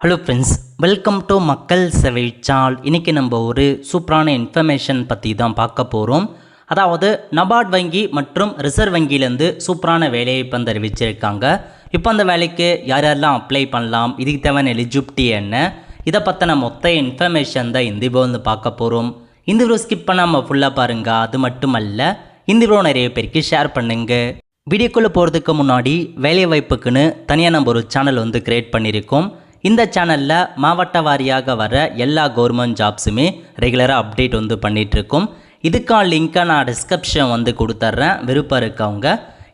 Hello friends, welcome to மக்கள் சேவை channel. இன்றைக்கி நம்ம ஒரு சூப்பரான இன்ஃபர்மேஷன் பற்றி தான் பார்க்க போகிறோம். அதாவது நபார்ட் வங்கி மற்றும் ரிசர்வ் வங்கியிலேருந்து சூப்பரான வேலையை இப்போ அறிவிச்சிருக்காங்க. இப்போ அந்த வேலைக்கு யார் யாரெல்லாம் அப்ளை பண்ணலாம், இதுக்கு தேவையான எலிஜிபிலிட்டி என்ன, இதை பற்றின மொத்த இன்ஃபர்மேஷன் தான் இந்த வீடியோ வந்து பார்க்க போகிறோம். இந்த வீடியோ ஸ்கிப் பண்ணாமல் ஃபுல்லாக பாருங்கள். அது மட்டும் அல்ல, இந்த வீடியோ நிறைய பேருக்கு ஷேர் பண்ணுங்கள். வீடியோக்குள்ளே போகிறதுக்கு முன்னாடி வேலை வாய்ப்புக்குன்னு தனியாக நம்ம ஒரு சேனல் வந்து க்ரியேட் பண்ணியிருக்கோம். இந்த சேனலில் மாவட்ட வாரியாக வர எல்லா கவர்மெண்ட் ஜாப்ஸுமே ரெகுலராக அப்டேட் வந்து பண்ணிகிட்ருக்கோம். இதுக்கான லிங்க்கை நான் டிஸ்கிரிப்ஷன் வந்து கொடுத்துட்றேன். விருப்பம் இருக்கவங்க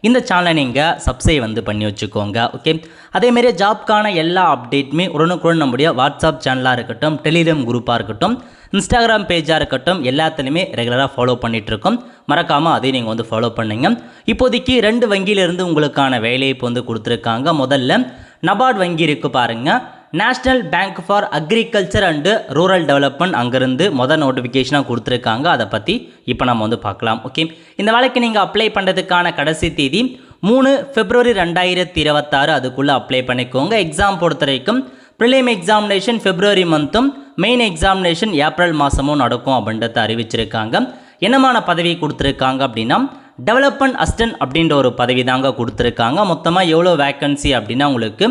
இந்த சேனலை நீங்கள் சப்ஸ்கிரைப் வந்து பண்ணி வச்சுக்கோங்க. ஓகே, அதேமாரி ஜாப்க்கான எல்லா அப்டேட்டுமே உடனுக்குடன் நம்முடைய வாட்ஸ்அப் சேனலாக இருக்கட்டும், டெலிகிராம் குரூப்பாக இருக்கட்டும், இன்ஸ்டாகிராம் பேஜாக இருக்கட்டும், எல்லாத்துலேயுமே ரெகுலராக ஃபாலோ பண்ணிகிட்ருக்கோம். மறக்காமல் அதையும் நீங்கள் வந்து ஃபாலோ பண்ணுங்க. இப்போதைக்கு 2 வங்கியிலிருந்து உங்களுக்கான வேலையை இப்போ வந்து கொடுத்துருக்காங்க. முதல்ல நபார்ட் வங்கி இருக்குது பாருங்கள், national bank for agriculture and rural development, அங்கேருந்து நோட்டிஃபிகேஷனாக கொடுத்துருக்காங்க. அதை பற்றி இப்போ நம்ம வந்து பார்க்கலாம். ஓகே, இந்த வேலைக்கு நீங்கள் அப்ளை பண்ணுறதுக்கான கடைசி தேதி 3 பிப்ரவரி 2026. அதுக்குள்ளே அப்ளை பண்ணிக்கோங்க. எக்ஸாம் பொறுத்த வரைக்கும் ப்ரிலிம் எக்ஸாமினேஷன் பிப்ரவரி மந்த்தும் மெயின் எக்ஸாமினேஷன் ஏப்ரல் மாதமும் நடக்கும் அப்படின்றத அறிவிச்சிருக்காங்க. என்னமான பதவி கொடுத்துருக்காங்க அப்படின்னா டெவலப்மெண்ட் அசிஸ்டன்ட் அப்படின்ற ஒரு பதவி தாங்க கொடுத்துருக்காங்க. மொத்தமாக எவ்வளோ வேக்கன்சி அப்படின்னா உங்களுக்கு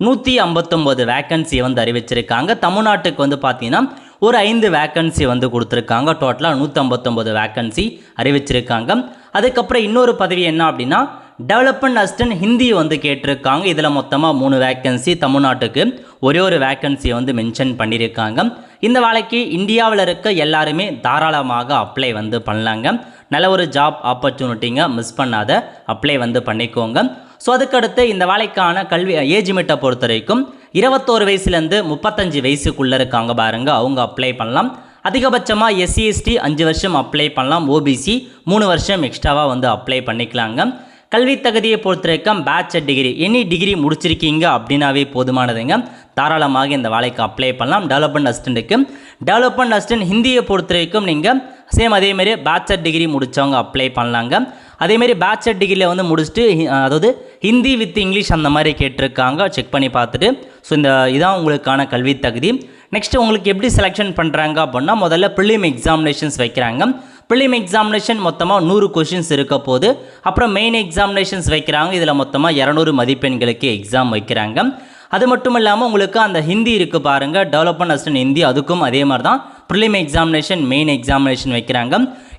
159 வேக்கன்சி வந்து அறிவிச்சிருக்காங்க. தமிழ்நாட்டுக்கு வந்து பார்த்தீங்கன்னா ஒரு 5 வேக்கன்சி வந்து கொடுத்துருக்காங்க. டோட்டலாக 159 வேக்கன்சி அறிவிச்சிருக்காங்க. அதுக்கப்புறம் இன்னொரு பதவி என்ன அப்படின்னா டெவலப்மெண்ட் அசிஸ்டன்ட் ஹிந்தி வந்து கேட்டிருக்காங்க. இதில் மொத்தமாக 3 வேக்கன்சி, தமிழ்நாட்டுக்கு ஒரே ஒரு வேக்கன்சியை வந்து மென்ஷன் பண்ணியிருக்காங்க. இந்த வேலைக்கு இந்தியாவில் இருக்க எல்லாருமே தாராளமாக அப்ளை வந்து பண்ணலாங்க. நல்ல ஒரு ஜாப் ஆப்பர்ச்சுனிட்டிங்க, மிஸ் பண்ணாத அப்ளை வந்து பண்ணிக்கோங்க. ஸோ அதுக்கடுத்து இந்த வேலைக்கான கல்வி ஏஜ் லிமிட்டை பொறுத்த வரைக்கும் 21 வயசுலேருந்து 35 வயசுக்குள்ளே இருக்காங்க பாருங்க, அவங்க அப்ளை பண்ணலாம். அதிகபட்சமாக SC ST 5 வருஷம் அப்ளை பண்ணலாம். OBC 3 வருஷம் எக்ஸ்ட்ராவாக வந்து அப்ளை பண்ணிக்கலாங்க. கல்வி தகுதியை பொறுத்த வரைக்கும் பேச்சுலர் டிகிரி, எனி டிகிரி முடிச்சிருக்கீங்க அப்படின்னாவே போதுமானதுங்க. தாராளமாக இந்த வேலைக்கு அப்ளை பண்ணலாம். டெவலப்மெண்ட் அசிஸ்டன்ட் ஹிந்தியை பொறுத்த வரைக்கும் நீங்கள் சேம் அதேமாரி பேச்சுலர் டிகிரி முடித்தவங்க அப்ளை பண்ணலாங்க. அதேமாரி பேச்சுலர் டிகிரியில் வந்து முடிச்சுட்டு அதாவது ஹிந்தி வித் இங்கிலீஷ் அந்த மாதிரி கேட்டிருக்காங்க. செக் பண்ணி பார்த்துட்டு ஸோ இதான் உங்களுக்கான கல்வி தகுதி. நெக்ஸ்ட்டு உங்களுக்கு எப்படி செலெக்ஷன் பண்ணுறாங்க அப்படின்னா முதல்ல ப்ரிலிம் எக்ஸாமினேஷன்ஸ் வைக்கிறாங்க. ப்ரிலிம் எக்ஸாமினேஷன் மொத்தமாக 100 கொஷின்ஸ் இருக்க போது. அப்புறம் மெயின் எக்ஸாமினேஷன்ஸ் வைக்கிறாங்க. இதில் மொத்தமாக 200 மதிப்பெண்களுக்கு எக்ஸாம் வைக்கிறாங்க. அது மட்டும் இல்லாமல் உங்களுக்கு அந்த ஹிந்தி இருக்குது பாருங்கள், டெவலப்மெண்ட் அசிஸ்டன்ட் ஹிந்தி, அதுக்கும் அதே மாதிரி தான் ப்ரிலிம் எக்ஸாமினேஷன் மெயின் எக்ஸாமினேஷன் வைக்கிறாங்க.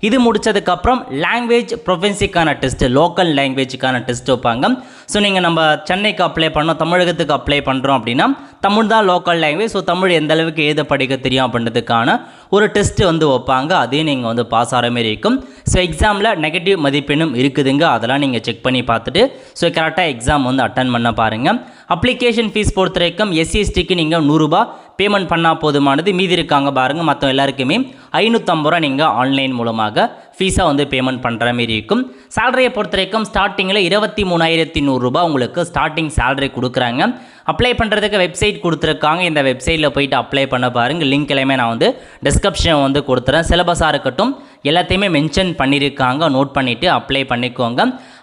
இது முடித்ததுக்கப்புறம் லாங்குவேஜ் ப்ரொஃபென்சிக்கான டெஸ்ட்டு, லோக்கல் லாங்குவேஜுக்கான டெஸ்ட் வைப்பாங்க. ஸோ நீங்கள் நம்ம சென்னைக்கு அப்ளை பண்ணோம், தமிழகத்துக்கு அப்ளை பண்ணுறோம் அப்படின்னா தமிழ் தான் லோக்கல் லாங்குவேஜ். ஸோ தமிழ் எந்த அளவுக்கு எழுத படிக்க தெரியும் அப்படின்றதுக்கான ஒரு டெஸ்ட்டு வந்து வைப்பாங்க. அதையும் நீங்கள் வந்து பாஸ் ஆகிற மாதிரி இருக்கும். ஸோ எக்ஸாமில் நெகட்டிவ் மதிப்பெண்ணும் இருக்குதுங்க. அதெல்லாம் நீங்கள் செக் பண்ணி பார்த்துட்டு ஸோ கரெக்டாக எக்ஸாம் வந்து அட்டன் பண்ண பாருங்கள். அப்ளிகேஷன் ஃபீஸ் பொறுத்த வரைக்கும் SC STக்கு நீங்கள் 100 ரூபா பேமெண்ட் பண்ணால் போதுமானது. மீதி இருக்காங்க பாருங்கள், மற்ற எல்லாருக்குமே 550 ரூபா நீங்கள் ஆன்லைன் மூலமாக ஃபீஸாக வந்து பேமெண்ட் பண்ணுற மாரி இருக்கும். சேலரியை பொறுத்த வரைக்கும் ஸ்டார்டிங்கில் 23,100 ரூபா உங்களுக்கு ஸ்டார்டிங் சேலரி கொடுக்குறாங்க. அப்ளை பண்ணுறதுக்கு வெப்சைட் கொடுத்துருக்காங்க. இந்த வெப்சைட்டில் போயிட்டு அப்ளை பண்ண பாருங்கள். லிங்க் எல்லாமே நான் வந்து டிஸ்கிரிப்ஷன் வந்து கொடுத்துறேன். சிலபஸாக இருக்கட்டும் எல்லாத்தையுமே மென்ஷன் பண்ணியிருக்காங்க. நோட் பண்ணிவிட்டு அப்ளை பண்ணிக்கோங்க.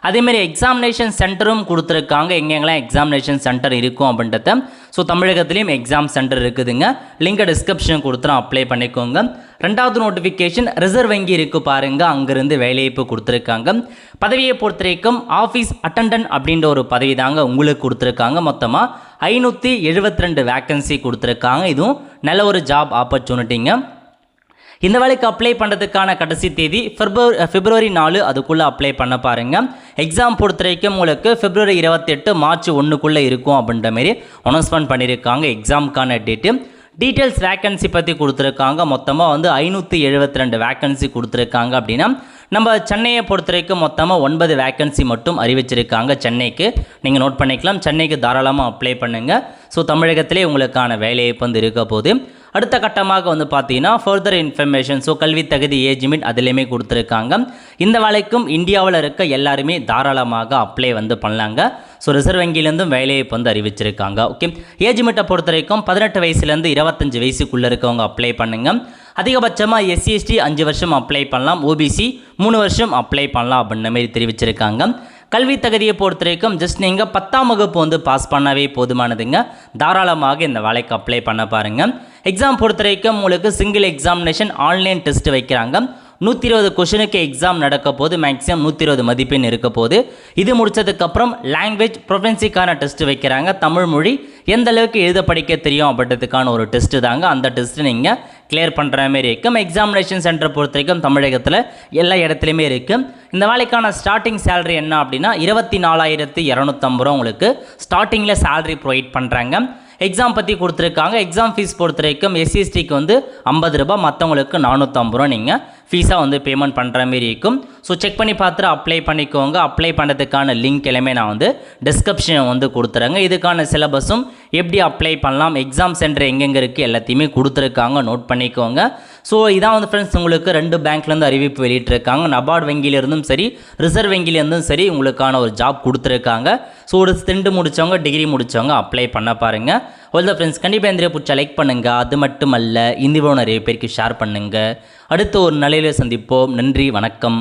அதேமாதிரி எக்ஸாமினேஷன் சென்டரும் கொடுத்துருக்காங்க. எங்கெங்கெல்லாம் எக்ஸாமினேஷன் சென்டர் இருக்கும் அப்படின்றத. ஸோ தமிழகத்துலேயும் எக்ஸாம் சென்டர் இருக்குதுங்க. லிங்கை டிஸ்கிரிப்ஷன் கொடுத்துறோம், அப்ளை பண்ணிக்கோங்க. 2வது நோட்டிஃபிகேஷன் ரிசர்வ் வங்கி இருக்குது பாருங்கள், அங்கேருந்து வேலைவாய்ப்பு கொடுத்துருக்காங்க. பதவியை பொறுத்த வரைக்கும் ஆஃபீஸ் அட்டண்டன்ட் அப்படின்ற ஒரு பதவி தாங்க உங்களுக்கு கொடுத்துருக்காங்க. மொத்தமாக 572 வேக்கன்சி கொடுத்துருக்காங்க. இதுவும் நல்ல ஒரு ஜாப் ஆப்பர்ச்சுனிட்டிங்க. இந்த வேலைக்கு அப்ளை பண்ணுறதுக்கான கடைசி தேதி பிப்ரவரி 4. அதுக்குள்ளே அப்ளை பண்ண பாருங்கள். எக்ஸாம் பொறுத்த வரைக்கும் உங்களுக்கு பிப்ரவரி 28 மார்ச் 1க்குள்ளே இருக்கும் அப்படின்ற மாரி அனௌன்ஸ்மெண்ட் பண்ணியிருக்காங்க எக்ஸாமுக்கான டீட்டெயில்ஸ். வேக்கன்சி பற்றி கொடுத்துருக்காங்க. மொத்தமாக வந்து 572 வேக்கன்சி கொடுத்துருக்காங்க. அப்படின்னா நம்ம சென்னையை பொறுத்த வரைக்கும் மொத்தமாக 9 வேக்கன்சி மட்டும் அறிவிச்சிருக்காங்க. சென்னைக்கு நீங்கள் நோட் பண்ணிக்கலாம். சென்னைக்கு தாராளமாக அப்ளை பண்ணுங்கள். ஸோ தமிழகத்திலே உங்களுக்கான வேலைவாய்ப்பு வந்து இருக்க போது. அடுத்த கட்டமாக வந்து பார்த்தீங்கன்னா ஃபர்தர் இன்ஃபர்மேஷன், ஸோ கல்வி தகுதி, ஏஜ் லிமிட் அதிலையுமே கொடுத்துருக்காங்க. இந்த வேலைக்கும் இந்தியாவில் இருக்க எல்லாருமே தாராளமாக அப்ளை வந்து பண்ணலாங்க. ஸோ ரிசர்வ் வங்கியிலேருந்தும் வேலைவாய்ப்பு வந்து அறிவிச்சிருக்காங்க. ஓகே, ஏஜ் லிமிட்டை பொறுத்த வரைக்கும் 18 வயசுலேருந்து 25 வயசுக்குள்ளே இருக்கவங்க அப்ளை பண்ணுங்கள். அதிகபட்சமாக SC ST 5 வருஷம் அப்ளை பண்ணலாம். OBC 3 வருஷம் அப்ளை பண்ணலாம் அப்படின்ற மாதிரி தெரிவிச்சிருக்காங்க. கல்வி தகுதியை பொறுத்த வரைக்கும் ஜஸ்ட் நீங்கள் 10ஆம் வகுப்பு வந்து பாஸ் பண்ணவே போதுமானதுங்க. தாராளமாக இந்த வேலைக்கு அப்ளை பண்ண பாருங்கள். எக்ஸாம் பொறுத்த வரைக்கும் உங்களுக்கு சிங்கிள் எக்ஸாமினேஷன் ஆன்லைன் டெஸ்ட் வைக்கிறாங்க. 120 கொஷனுக்கு எக்ஸாம் நடக்க போது, மேக்ஸிமம் 120 மதிப்பெண் இருக்க போது. இது முடிச்சதுக்கப்புறம் லாங்குவேஜ் ப்ரொஃபென்சிக்கான டெஸ்ட் வைக்கிறாங்க. தமிழ் மொழி எந்த அளவுக்கு எழுத படிக்க தெரியும் அப்படின்றதுக்கான ஒரு டெஸ்ட்டு தாங்க. அந்த டெஸ்ட்டு நீங்கள் கிளியர் பண்ணுற மாதிரி இருக்கும். எக்ஸாமினேஷன் சென்டர் பொறுத்த வரைக்கும் தமிழகத்தில் எல்லா இடத்துலையுமே இருக்குது. இந்த வேலைக்கான ஸ்டார்டிங் சேலரி என்ன அப்படின்னா 24,250 ரூபா உங்களுக்கு ஸ்டார்டிங்கில் சேலரி ப்ரொவைட் பண்ணுறாங்க. எக்ஸாம் பற்றி கொடுத்துருக்காங்க. எக்ஸாம் ஃபீஸ் பொறுத்த வரைக்கும் எஸ்சிஎஸ்டிக்கு வந்து 50 ரூபா, மற்றவங்களுக்கு 450 ரூபா நீங்கள் ஃபீஸாக வந்து பேமெண்ட் பண்ணுற மாரி இருக்கும். ஸோ செக் பண்ணி பார்த்துட்டு அப்ளை பண்ணிக்கோங்க. அப்ளை பண்ணுறதுக்கான லிங்க் எல்லாமே நான் வந்து டிஸ்கிரிப்ஷன் வந்து கொடுத்துறேங்க. இதுக்கான சிலபஸும் எப்படி அப்ளை பண்ணலாம், எக்ஸாம் சென்டர் எங்கெங்கே இருக்குது எல்லாத்தையுமே கொடுத்துருக்காங்க, நோட் பண்ணிக்கோங்க. ஸோ இதான் வந்து ஃப்ரெண்ட்ஸ் உங்களுக்கு 2 பேங்க்லேருந்து அறிவிப்பு வெளியிட்டிருக்காங்க. நபார்டு வங்கியிலிருந்தும் சரி, ரிசர்வ் வங்கியிலேருந்தும் சரி உங்களுக்கான ஒரு ஜாப் கொடுத்துருக்காங்க. ஸோ ஒரு ஸ்டெண்ட் முடித்தவங்க, டிகிரி முடித்தவங்க அப்ளை பண்ண பாருங்கள். ஒருத ஃப்ரெண்ட்ஸ் கண்டிப்பாக இந்த பிடிச்சா லைக் பண்ணுங்கள். அது மட்டுமல்ல இந்த வீடியோ நிறைய பேருக்கு ஷேர் பண்ணுங்கள். அடுத்த ஒரு நிலையில் சந்திப்போம். நன்றி, வணக்கம்.